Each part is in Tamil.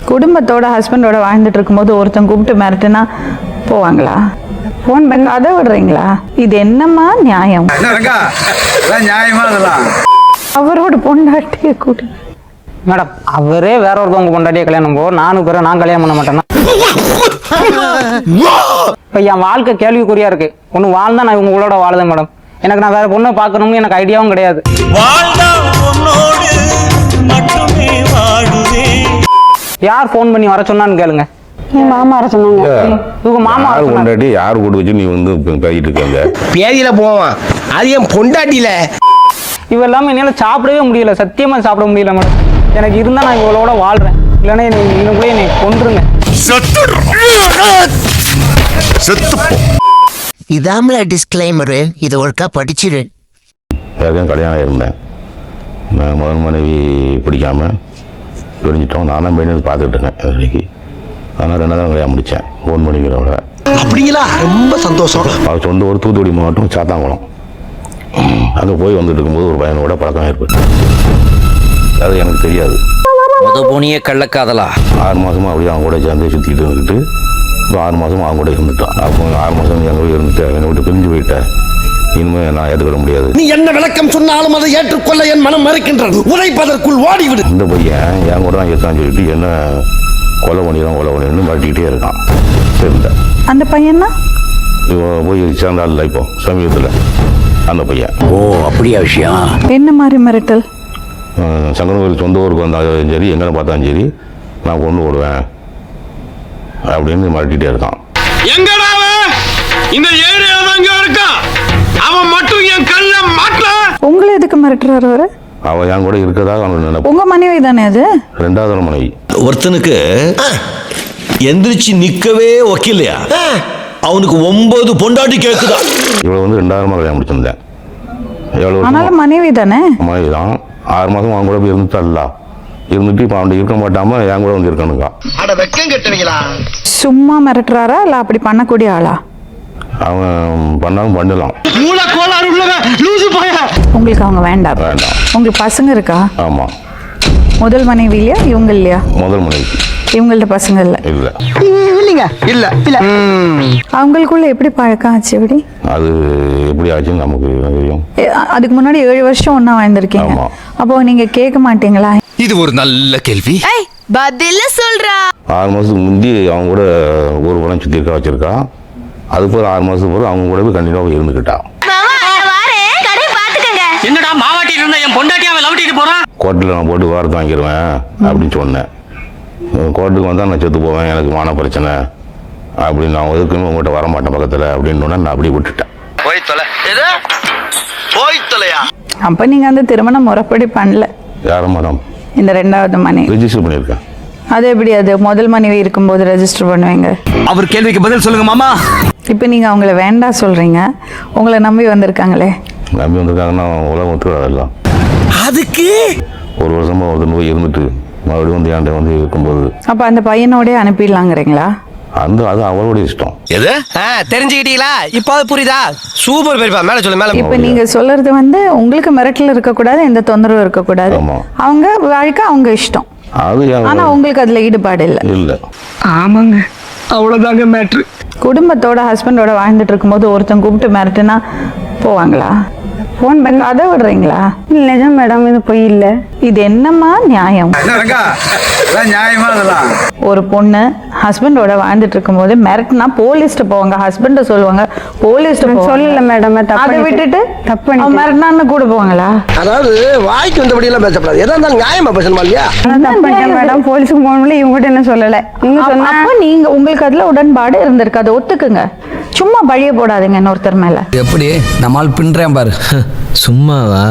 குடும்பத்தோட ஹஸ்பண்டோட வாழ்ந்துட்டு இருக்கும்போது ஒருத்தன் கூப்பிட்டு மிரட்டுனா போவாங்களா? ஃபோன் பண்ணி அதை விடுறீங்களா? இது என்னம்மா நியாயம்? நியாயமா அதெல்லாம் அவரோட பொண்டாட்டிய கூட்டு மேடம் அவரே வேற ஒருத்தவங்க பொண்டாட்டியை கல்யாணம் போ நானும் பிற நான் கல்யாணம் பண்ண மாட்டேன்னா இப்போ என் வாழ்க்கை கேள்விக்குறியா இருக்கு. ஒன்று வாழ்ந்தா நான் உங்களோட வாழுதேன் மேடம். எனக்கு நான் வேற பொண்ணை பார்க்கணும்னு எனக்கு ஐடியாவும் கிடையாது. யார் ஃபோன் பண்ணி வர சொன்னான்னு கேளுங்க. என் மாமா வர சொன்னாங்க. இவங்க மாமா யார் பொண்டாட்டி யார் கூட்டு வச்சு நீ வந்து பேசிட்டு இருக்காங்க? பேதியில போவான், அது என் பொண்டாட்டியில. இவ எல்லாமே என்னால் சாப்பிடவே முடியல, சத்தியமா சாப்பிட முடியல மேடம். எனக்கு இருந்தா நான் இவளோட வாழ்றேன், இல்லைன்னா இன்னும் என்னை கொன்றுங்க. இதாமல டிஸ்க்ளைமரு, இதை ஒருக்கா படிச்சிரு. ஏற்கனவே கல்யாணம் இருந்தேன். நான் முதல் மனைவி பிடிக்காம பிரிஞ்சிட்டோம். நானும் போய் பார்த்துட்டு இருக்கேன் இன்னைக்கு. அதனால் ரெண்டாவது கல்யாணம் முடித்தேன் 4 மணிக்கிறோட. அப்படிங்களா? ரொம்ப சந்தோஷம். அவர் சொந்த ஒரு தூத்துக்குடி மாவட்டம் சாத்தாங்குளம். அங்கே போய் வந்துட்டு இருக்கும்போது ஒரு பையனோட பழக்கம் ஏற்பட்டு, அது எனக்கு தெரியாது. போனியே கள்ளக்காதலா 6 மாதமாக அப்படியே அவங்க கூட சேர்ந்து சுற்றிக்கிட்டு இருந்துட்டு இப்போ 6 மாதம் அவங்க கூட இருந்துட்டோம். அப்போ 6 மாதம் எங்கள் போய் இருந்துட்டு என்னை விட்டு பிரிஞ்சு போயிட்டேன். இனிமேல் நான் ஏற்றுக்கிற முடியாது. நீ என்ன விளக்கம் சொன்னாலும் அதை ஏற்றுக்கொள்ள என் மனம் மறுக்கின்றது. உரைப்பதற்குள் ஓடிவிடு. இந்த பையன் என் கூட தான் இருக்கான்னு சொல்லிட்டு என்ன கொலை பண்ணிடணும் மாட்டிக்கிட்டே இருக்கான். சரிங்க, அந்த பையன்னா இவன் போய் சேர்ந்தால இப்போ சமீபத்தில் அந்த பையன். ஓ அப்படியா விஷயம்? என்ன மாதிரி மிரட்டல்? சங்கரன் சொந்த ஊருக்கு வந்தாலும் சரி, எங்கே பார்த்தாலும் சரி, நான் கொண்டு விடுவேன் அப்படின்னு மாட்டிகிட்டே இருக்கான். எங்கடா இந்த ஏரியால தான் இருக்கான். அவன் மட்டும் என் கல்ல மாட்டல. உங்களை எதுக்கு மிரட்டுறாரு அவரு? அவன் என் கூட இருக்கிறதா அவன் நினைப்பு. உங்க மனைவி தானே அது? 2வது மனைவி. ஒருத்தனுக்கு எந்திரிச்சு நிக்கவே ஒக்கில்லையா, அவனுக்கு 9 பொண்டாட்டி கேக்குதா. இவ்வளவு வந்து 2வது கல்யாணம் முடிச்சிருந்தேன். ஆனாலும் மனைவி தானே? மனைவி தான். 6 மாதம் அவன் கூட போய் இருந்துட்டா இருந்துட்டு இப்போ அவன் இருக்க மாட்டாம என் கூட வந்து இருக்கணுங்க. அட வெக்கம் கட்டுவீங்களா? சும்மா மிரட்டுறாரா இல்ல அப்படி பண்ணக்கூடிய ஆளா? அவன் பண்ணாலும் பண்ணலாம். உங்களுக்கு அவங்க வேண்டாம்? வேண்டாம். உங்களுக்கு பசங்க இருக்கா? ஆமா. முதல் மனைவி இல்லையா? இவங்க இல்லையா? முதல் மனைவி. இவங்கள்ட்ட பசங்க இல்ல? இல்ல இல்லைங்க. இல்ல இல்ல. அவங்களுக்குள்ள எப்படி பழக்கம் ஆச்சு? எப்படி அது எப்படி ஆச்சுன்னு நமக்கு தெரியும். அதுக்கு முன்னாடி 7 வருஷம் ஒண்ணா வாழ்ந்திருக்கீங்க. ஆமா. அப்போ நீங்க கேட்க மாட்டீங்களா? இது ஒரு நல்ல கேள்வி. பதில சொல்றா. 6 மாதத்துக்கு முந்தி அவங்க கூட ஊர் படம் சுற்றி இருக்க வச்சிருக்கா. அது போய் 6 மாதத்துக்கு போது அவங்க கூட போய் கண்டிப்பாக இருந்துக்கிட்டா. என்னடா மாவாட்டி இருந்தா என் பொண்டாட்டியாவை லவட்டிட்டு போறான். கோர்ட்டில் நான் போட்டு வாரத்தை வாங்கிடுவேன் அப்படின்னு சொன்னேன். கோர்ட்டுக்கு வந்தால் நான் செத்து போவேன், எனக்கு மான பிரச்சனை அப்படின்னு, நான் எதுக்குமே உங்கள்கிட்ட வர மாட்டேன் பக்கத்தில் அப்படின்னு நான் அப்படியே விட்டுட்டேன். போய் தொலை. எது? போய் தொலையா? அப்ப நீங்க அந்த திருமணம் முறைப்படி பண்ணல? யார மரம்? இந்த 2வது மனைவி ரெஜிஸ்டர் பண்ணியிருக்கேன். அது எப்படி? அது முதல் மனைவி இருக்கும்போது ரெஜிஸ்டர் பண்ணுவீங்க? அவர் கேள்விக்கு பதில் சொல்லுங்க மாமா. இப்போ நீங்க அவங்கள வேண்டாம் சொல்றீங்க, உங்களை நம்பி வந்திருக்காங்களே. நம்பி வந்திருக்காங்கன்னா உலகம் ஒத்துக்காதெல்லாம். அதுக்கு 1 வருஷமா ஒருத்தன் போய் இருந்துட்டு மறுபடியும் வந்து என்கிட்ட வந்து இருக்கும்போது அப்ப அந்த பையனோடய அனுப்பிடலாங்கிறீங்களா? அது அவளுடைய இஷ்டம். எது தெரிஞ்சுக்கிட்டீங்களா? இப்போ புரியுதா? சூப்பர் பெரியப்பா. மேல சொல்லு மேல. இப்ப நீங்க சொல்றது வந்து உங்களுக்கு மிரட்டல் இருக்கக்கூடாது, எந்த தொந்தரவும் இருக்கக்கூடாது, ஆமா. அவங்க வாழ்க்கை அவங்க இஷ்டம். அது ஆனா உங்களுக்கு அதுல ஈடுபாடு இல்ல? இல்லை. ஆமாங்க, அவ்வளவுதாங்க மேட்ரு. குடும்பத்தோட ஹஸ்பண்டோட வாழ்ந்துட்டு இருக்கும்போது ஒருத்தன் கூப்பிட்டு மிரட்டுனா போவாங்களா? ஃபோன் பண்ணி அதை விடுறீங்களா? நிஜம் மேடம், இது பொய் இல்ல. இது என்னம்மா நியாயம்? நியாயமா அதெல்லாம்? ஒரு பொண்ணு ஹஸ்பண்டோட வாழ்ந்துட்டு இருக்கும்போது மிரட்டுனா போலீஸ்ட்டு போவாங்க, ஹஸ்பண்ட சொல்லுவாங்க, போலீஸ்ட்டு சொல்லல மேடம். அதை விட்டுட்டு தப்பு மிரட்டினான்னு கூட போவாங்களா? அதாவது வாய்க்கு வந்தபடி எல்லாம் பேசப்படாது. எதா இருந்தாலும் நியாயமா பேசணுமா இல்லையா? மேடம் போலீஸுக்கு போகணும்ல, இவங்ககிட்ட என்ன சொல்லல. அப்ப நீங்க உங்களுக்கு அதுல உடன்பாடு இருந்திருக்கு, அதை ஒத்துக்குங்க. சும்மா பழிய போடாதீங்க இன்னொருத்தர் மேல. எப்படி நம்மால் பின்றேன் பாரு. சும்மாவா?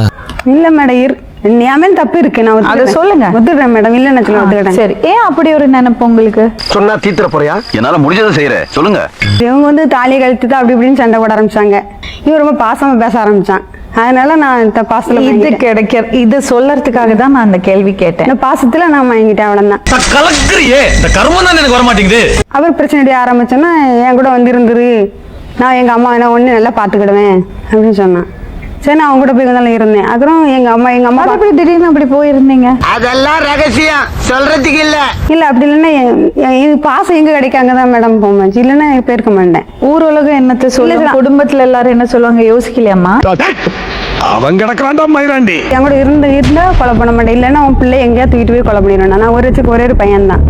இல்ல மேடம், நியாயம் தப்பு இருக்கு. நான் அதை சொல்லுங்க. ஒத்துக்கிறேன் மேடம். இல்ல நான் ஒத்துக்கிறேன். சரி, ஏன் அப்படி ஒரு நினைப்பு உங்களுக்கு? சொன்னா தீத்துற போறியா? என்னால முடிஞ்சதை செய்யறேன், சொல்லுங்க. இவங்க வந்து தாலியை கழுத்து அப்படி இப்படின்னு சண்டை போட ஆரம்பிச்சாங்க. இவன் ரொம்ப பாசமா பேச ஆரம்பிச்சான். அதனால நான் இந்த பாசத்துல இது சொல்லறதுக்காக தான் நான் அந்த கேள்வி கேட்டேன். இந்த பாசத்துல நான் வாங்கிட்டேன், அவ்வளவுதான். கலக்குறியே, இந்த கர்மம் தான் எனக்கு வர மாட்டேங்குது. அவர் பிரச்சனை ஆரம்பிச்சோன்னா என் கூட வந்து இருந்துரு, நான் எங்க அம்மா என்ன ஒண்ணு நல்லா பாத்துக்கிடுவேன் அப்படின்னு சொன்னான். சரி நான் அவங்க கூட போய் கொஞ்ச நாள் இருந்தேன். அப்புறம் எங்க அம்மா அது எப்படி திடீர்னு அப்படி போயிருந்தீங்க? அதெல்லாம் ரகசியம் சொல்றதுக்கு இல்ல. இல்லை அப்படி இல்லைன்னா இது பாசம் எங்கே கிடைக்க அங்கே தான் மேடம் போமாச்சு, இல்லைன்னா போயிருக்க மாட்டேன். ஊர் உலகம் என்னத்த சொல்லுங்க, குடும்பத்துல எல்லாரும் என்ன சொல்லுவாங்க யோசிக்கலையாம்மா? அவன் கிடக்குறான்டா மயிராண்டி. என் கூட இருந்தா கொலை பண்ண மாட்டேன், இல்லைன்னா அவன் பிள்ளை எங்கேயா தூக்கிட்டு போய் கொலை பண்ணிடுவேன். நான் ஒரே ஒரு பையன் தான்,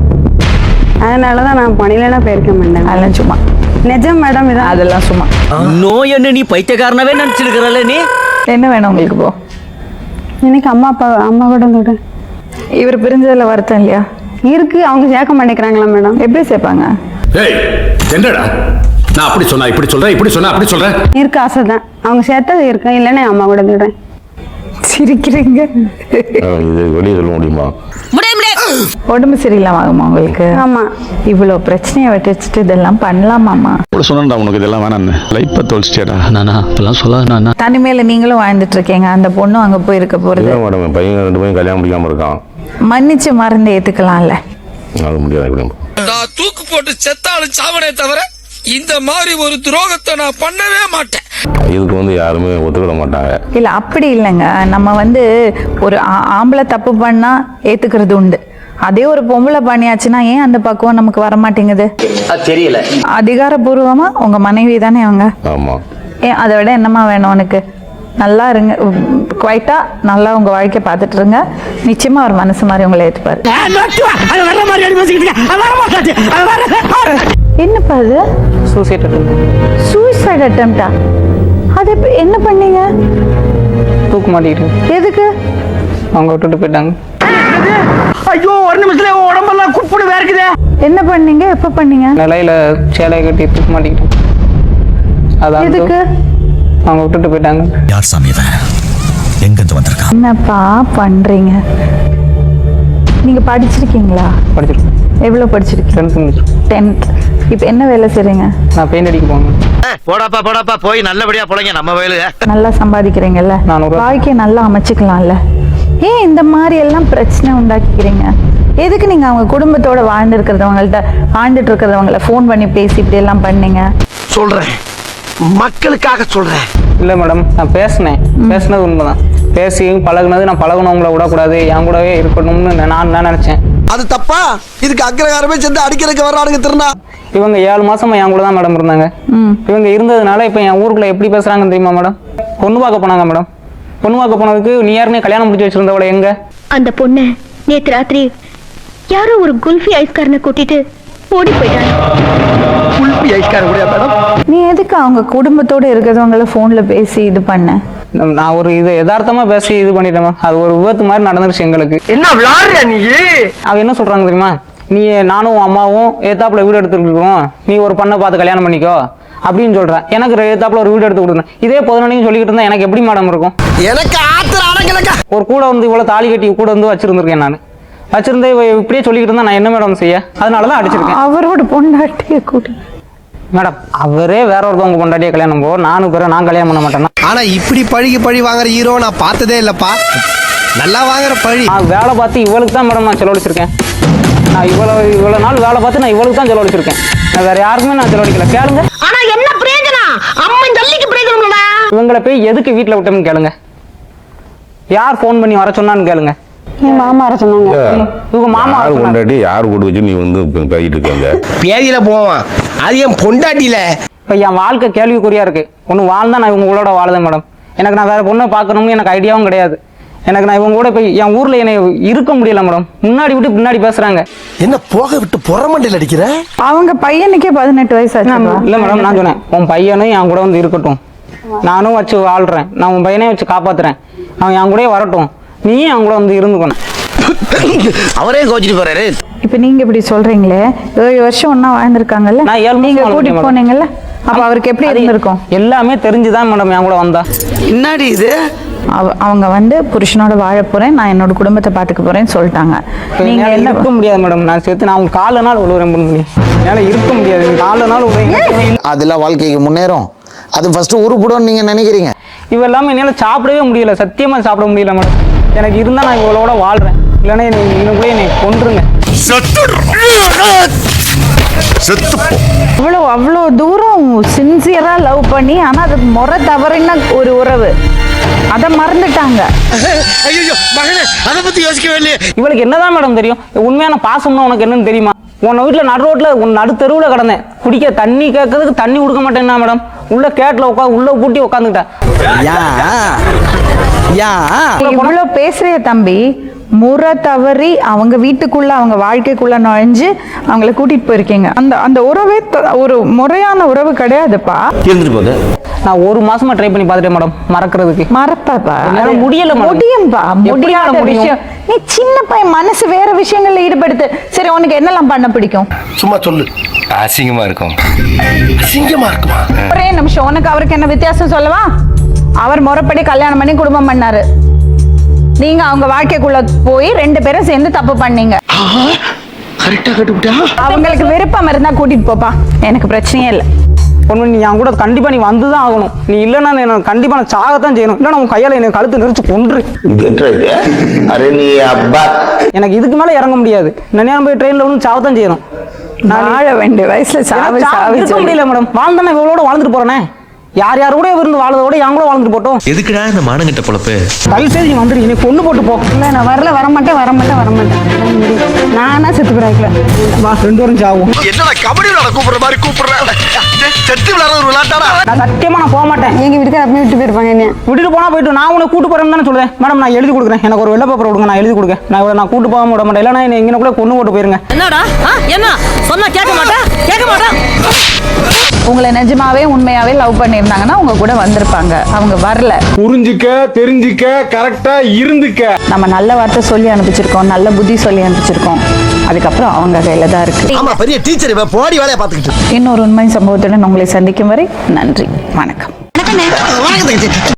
அதனால தான் நான் பணியிலன்னா போயிருக்க மாட்டேன். அதெல்லாம் சும்மா நிஜம் மேடம் இதான். அதெல்லாம் சும்மா. நோய் என்ன நீ பைத்தியக்காரனவே நினைச்சிருக்கிறல்ல நீ? என்ன வேணும் உங்களுக்கு? போ. எனக்கு அம்மா கூட வந்துட்டேன். இவர் பிரிஞ்சதுல வருத்தம் இல்லையா? இருக்கு, அவங்க சேர்க்க மாட்டேங்கிறாங்களா மேடம்? எப்படி சேர்ப்பாங்க? ஏய் என்னடா நான் அப்படி சொன்னா இப்படி சொல்றேன், இப்படி சொன்னா அப்படி சொல்றேன். இருக்கு, ஆசை தான். அவங்க சேர்த்தா இருக்கேன், இல்லைன்னா அம்மா கூட வந்துடுறேன். சிரிக்கிறீங்க. இது வெளியே சொல்ல முடியுமா? உடம்பு சரியில்லாம ஆகுமா உங்களுக்கு? ஆமா. இவ்வளவு பிரச்சனையை வச்சுட்டு இதெல்லாம் பண்ணலாமாமா? சொன்னா உனக்கு இதெல்லாம் வேணாம், லைஃப்பை தொலைச்சிட்டேடா. நானா இப்பெல்லாம் சொல்லாத. தனிமையில நீங்களும் வாழ்ந்துட்டு இருக்கீங்க, அந்த பொண்ணும் அங்க போய் இருக்க போறது. மேடம் பையன் 2 பையன் கல்யாணம் முடிக்காம இருக்கான். மன்னிச்சு மறந்து ஏத்துக்கலாம்ல? அது முடியாது. நான் தூக்கு போட்டு செத்தாலும் சாவனே தவிர இந்த மாதிரி ஒரு துரோகத்தை நான் பண்ணவே மாட்டேன். இதுக்கு யாருமே ஒத்துக்கிட மாட்டாங்க. இல்ல அப்படி இல்லைங்க, நம்ம ஒரு ஆம்பளை தப்பு பண்ணா ஏத்துக்கிறது உண்டு. அதே ஒரு பொம்பளை பண்ணியாச்சுன்னா ஏன் அந்த பக்குவம் நமக்கு வர மாட்டேங்குது? தெரியல. அதிகாரப்பூர்வமா உங்க மனைவி தானே அவங்க. ஆமா. ஏன் அதை விட என்னமா வேணும் உனக்கு? நல்லா இருங்க, குவைட்டா நல்லா உங்க வாழ்க்கைய பார்த்துட்டு இருங்க. நிச்சயமா அவர் மனசு மாதிரி உங்களை ஏத்துப்பாரு. என்னப்பா அது? சூசைட் அட்டெம்ப்டா? அது என்ன பண்ணீங்க? தூக்கு மாட்டிக்கிட்டேன். எதுக்கு? அவங்க விட்டுட்டு போயிட்டாங்க. ஐயோ ஒரு நிமிஷத்துல உடம்பெல்லாம் குப்புடு வேர்க்குதே. என்ன பண்ணீங்க? எப்ப பண்ணீங்க? நிலையில சேலையை கட்டி தூக்கு மாட்டிக்கிட்டேன். அதான் எதுக்கு? அவங்க விட்டுட்டு போயிட்டாங்க. யார் சாமி இவன்? எங்க இருந்து வந்திருக்கான்? என்னப்பா பண்றீங்க? நீங்க படிச்சிருக்கீங்களா? படிச்சிருக்கேன். எவ்வளவு படிச்சிருக்கீங்க? 10th முடிச்சிருக்கேன். 10th. இப்போ என்ன வேலை செய்றீங்க? நான் பெயிண்ட் அடிக்க போகணும். போடாப்பா போய் நல்லபடியா போலங்க நம்ம வயலுங்க. நல்லா சம்பாதிக்கிறீங்கல்ல, 400. வாழ்க்கையை நல்லா அமைச்சுக்கலாம்ல. ஏன் இந்த மாதிரி எல்லாம் பிரச்சனை உண்டாக்கிக்கிறீங்க? எதுக்கு நீங்க அவங்க குடும்பத்தோட வாழ்ந்துட்டு இருக்கிறவங்கள ஃபோன் பண்ணி பேசி இப்படி எல்லாம் பண்ணீங்க? சொல்றேன், மக்களுக்காக சொல்றேன். இல்லை மேடம், நான் பேசினது உண்மைதான். பேசி பழகுனது, நான் பழகுனவங்கள விடக்கூடாது, என் கூடவே இருக்கணும்னு நான் நினைச்சேன். அது தப்பா? இதுக்கு அக்ரகாரமே சேர்ந்து அடிக்கிறதுக்கு வர்றானுங்க திருநா. இவங்க 7 மாசமா என் கூட தான் மேடம் இருந்தாங்க. இவங்க இருந்ததுனால இப்போ என் ஊருக்குள்ள எப்படி பேசுறாங்கன்னு தெரியுமா மேடம்? பொண்ணு பார்க்க போனாங்க மேடம். பொண்ணு பார்க்க போனதுக்கு நீ யாருமே கல்யாணம் முடிச்சு வச்சிருந்தவள எங்க? அந்த பொண்ணு நேத்து ராத்திரி யாரோ ஒரு குல்ஃபி ஐஸ்காரனை கூட்டிட்டு ஓடி போயிட்டாங்க. குல்பி ஐஸ்கார கூட மேடம். நீ எதுக்கு அவங்க குடும்பத்தோட இருக்கிறவங்கள போன்ல பேசி இது பண்ண? நான் ஒரு இது யதார்த்தமா பேசி இது பண்ணிட்டேன். அது ஒரு விபத்து மாதிரி நடந்துருச்சு எங்களுக்கு. என்ன விளையாடுறியா நீ? அவ என்ன சொல்றாங்க தெரியுமா? நீ நானும் அம்மாவும் ஏத்தாப்புல வீடு எடுத்துருக்கோம், நீ ஒரு பொண்ணை பார்த்து கல்யாணம் பண்ணிக்கோ அப்படின்னு சொல்றேன். எனக்கு ஏத்தாப்புல ஒரு வீடு எடுத்து கொடுத்தேன். இதே பொதுநனையும் சொல்லிக்கிட்டு இருந்தா எனக்கு எப்படி மேடம் இருக்கும்? எனக்கு ஆத்திர அடங்கலங்க. ஒரு கூட இவ்வளவு தாலி கட்டி கூட வச்சிருந்திருக்கேன். நான் வச்சிருந்தேன் இப்படியே சொல்லிக்கிட்டு இருந்தா நான் என்ன மேடம் செய்ய? அதனாலதான் அடிச்சிருக்கேன். அவரோட பொண்டாட்டிய கூட்டி மேடம், அவரே வேற ஒருத்தவங்க பொண்டாட்டிய கல்யாணம் நான் கல்யாணம் பண்ண மாட்டேன்னா. ஆனா இப்படி பழி வாங்குற ஹீரோ நான் பார்த்ததே இல்லப்பா. நல்லா வாங்குற பழி. நான் வேலை பார்த்து இவளுக்கு தான் மேடம் நான் செலவழிச்சிருக்கேன். நான் இவ்வளவு நாள் வேலை பார்த்து நான் இவளுக்கு தான் செலவழிச்சிருக்கேன். நான் வேற யாருக்குமே நான் செலவழிக்கல. கேளுங்க. ஆனா என்ன பிரயோஜனம்? அம்மன் ஜல்லிக்கு பிரயோஜனம் இல்லடா. இவங்களை போய் எதுக்கு வீட்டுல விட்டோம்னு கேளுங்க. யார் போன் பண்ணி வர சொன்னான்னு கேளுங்க. என் மாமா வர சொன்னாங்க. இவங்க மாமா யார் பொண்டாட்டி யார் கூட்டு வச்சு நீ பேசிட்டு இருக்காங்க? பேதியில போவான், அது என் பொண்டாட்டியில. இப்போ என் வாழ்க்கை கேள்விக்குறியா இருக்கு. ஒன்று வாழ்ந்தா நான் இவங்களோட வாழுதேன் மேடம். எனக்கு நான் வேற பொண்ணை பார்க்கணும்னு எனக்கு ஐடியாவும் கிடையாது. எனக்கு நான் இவங்க கூட போய் என் ஊர்ல என்னை இருக்க முடியல மேடம். முன்னாடி விட்டு பின்னாடி பேசுறாங்க. என்ன போக விட்டு புறமண்டையில் அடிக்கிற? அவங்க பையனுக்கே 18 வயசு ஆச்சு. இல்ல மேடம், நான் சொன்னேன் உன் பையனும் என் கூட இருக்கட்டும், நானும் வச்சு வாழ்றேன், நான் உன் பையனையும் வச்சு காப்பாத்துறேன், அவன் என் கூட வரட்டும், நீயும் என் கூட இருந்துக்கணும். அவரே கோச்சிட்டு போறாரு. இப்ப நீங்க இப்படி சொல்றீங்களே, 7 வருஷம் ஒன்னா வாழ்ந்திருக்காங்கல்ல, நான் 7 நீங்க கூட்டிட்டு போனீங்கல்ல, அப்ப அவருக்கு எப்படி இருந்திருக்கும்? எல்லாமே தெரிஞ்சுதான் மேடம் என் கூட வந்தா. என்னடி இது? அவங்க புருஷனோட வாழ போறேன், நான் என்னோட குடும்பத்தை பாத்துக்க போறேன்னு சொல்லிட்டாங்க. நீங்க என்ன இருக்க முடியாது மேடம். நான் சேர்த்து நான் அவங்க 4 நாள் உழுவுறேன் பண்ண முடியும். என்னால இருக்க முடியாது. 4 நாள் உழுவுறேன். அதெல்லாம் வாழ்க்கைக்கு முன்னேறும். அது ஃபர்ஸ்ட் உருப்படும் நீங்க நினைக்கிறீங்க. இவ எல்லாமே என்னால சாப்பிடவே முடியல, சத்தியமா சாப்பிட முடியல மேடம். எனக்கு இருந்தா நான் இவளோட வாழ்றேன், இல்லைன்னா இன்னும் என்னை கொன்றுங்க. அவ்வளோ தூரம் சின்சியரா லவ் பண்ணி, ஆனா அது முறை தவறுன ஒரு உறவு. அதை மறந்துட்டாங்க. ஐயோ மகனே, அதை பத்தி யோசிக்கவே இல்லையே. இவளுக்கு என்னதான் மேடம் தெரியும்? உண்மையான பாசம்னா உனக்கு என்னன்னு தெரியுமா? உன்னை வீட்டில் நடு ரோட்டில் உன் நடு தெருவில் கிடந்தேன், குடிக்க தண்ணி கேட்கறதுக்கு தண்ணி கொடுக்க மாட்டேன்னா மேடம், உள்ள கேட்டில் உள்ள பூட்டி உட்காந்துக்கிட்டேன். இவ்வளோ பேசுறிய தம்பி, முறை தவறி அவங்க வீட்டுக்குள்ள அவங்க வாழ்க்கைக்குள்ள நுழைஞ்சு அவங்கள கூட்டிட்டு போயிருக்கீங்க. அந்த அந்த உறவே ஒரு முறையான உறவு கிடையாதுப்பா. இருந்துட்டு போகுது. நான் ஒரு மாசமா ட்ரை பண்ணி பார்த்துட்டேன் மேடம் மறக்கிறதுக்கு. மறப்பா முடியல. முடியும்பா, முடியாத விஷயம். நீ சின்ன பையன், மனசு வேற விஷயங்கள்ல ஈடுபடுத்து. சரி, உனக்கு என்னெல்லாம் பண்ண பிடிக்கும்? சும்மா சொல்லு. அசிங்கமா இருக்கும். அசிங்கமா இருக்குமா? ஒரே நிமிஷம், உனக்கு அவருக்கு என்ன வித்தியாசம் சொல்லவா? அவர் முறைப்படி கல்யாணம் பண்ணி குடும்பம் பண்ணாரு. நீங்க அவங்க வாழ்க்கைக்குள்ள போய் 2 பேரும் சேர்ந்து தப்பு பண்ணீங்க. கரெக்டா கட்டுப்பிட்டா? அவங்களுக்கு விருப்பம் இருந்தா கூட்டிட்டு போப்பா, எனக்கு பிரச்சனையே இல்லை. பொண்ணு, நீ என் கூட கண்டிப்பா நீ வந்துதான் ஆகணும். நீ இல்லைன்னா எனக்கு கண்டிப்பா நான் சாகத்தான் செய்யணும். இல்லைன்னா உன் கையால எனக்கு கழுத்து நெரிச்சு கொன்று. எனக்கு இதுக்கு மேல இறங்க முடியாது. நான் போய் ட்ரெயின்ல வந்து சாகத்தான் செய்யணும். நான் வாழ வேண்டிய வயசுல சாவி முடியல மேடம். வாழ்ந்தானே இவளோட வாழ்ந்துட்டு போறேனே. யார் யார் கூட இருந்து வாழ்றதோட என் கூட வாழ்ந்துட்டு போட்டோம். எதுக்குடா இந்த மானங்கிட்ட பொழப்பு? தயவு செய்து நீ வந்துடு, நீ கொண்டு போட்டு போ. இல்லை, நான் வரமாட்டேன். நானா செத்து போறாக்கல. வா, 2 பேரும் சாவும். என்னடா கபடி விளையாட கூப்பிடுற மாதிரி கூப்பிடுறேன்? செத்து விளையாடுற ஒரு விளையாட்டாடா? நான் சத்தியமா நான் போக மாட்டேன். எங்க வீட்டுக்கு அப்படியே விட்டு போயிருப்பாங்க என்ன. விட்டுட்டு போனா போயிட்டு, நான் உன்னை கூட்டு போறேன்னு தானே சொல்றேன். மேடம், நான் எழுதி கொடுக்குறேன். எனக்கு ஒரு வெள்ளை பேப்பர் கொடுங்க, நான் எழுதி கொடுக்க. நான் கூட்டு போக விட மாட்டேன். இல்லைன்னா என்ன எங்க கூட கொண்டு போட்டு போயிருங்க. என்னடா என்ன சொன்னா கேட்க மாட்டேன். உங்களை நிஜமாவே உண்மையாவே லவ் பண்ணியிருந்தாங்கன்னா உங்க கூட வந்திருப்பாங்க. அவங்க வரல. புரிஞ்சுக்க, தெரிஞ்சுக்க, கரெக்டா இருந்துக்க. நம்ம நல்ல வார்த்தை சொல்லி அனுப்பிச்சிருக்கோம், நல்ல புத்தி சொல்லி அனுப்பிச்சிருக்கோம். அதுக்கப்புறம் அவங்க கையில தான் இருக்கு. ஆமா, பெரிய டீச்சர் இவ, போடி வேலையை பார்த்துக்கிட்டு. இன்னொரு உண்மை சம்பவத்துடன் உங்களை சந்திக்கும் வரை நன்றி, வணக்கம்.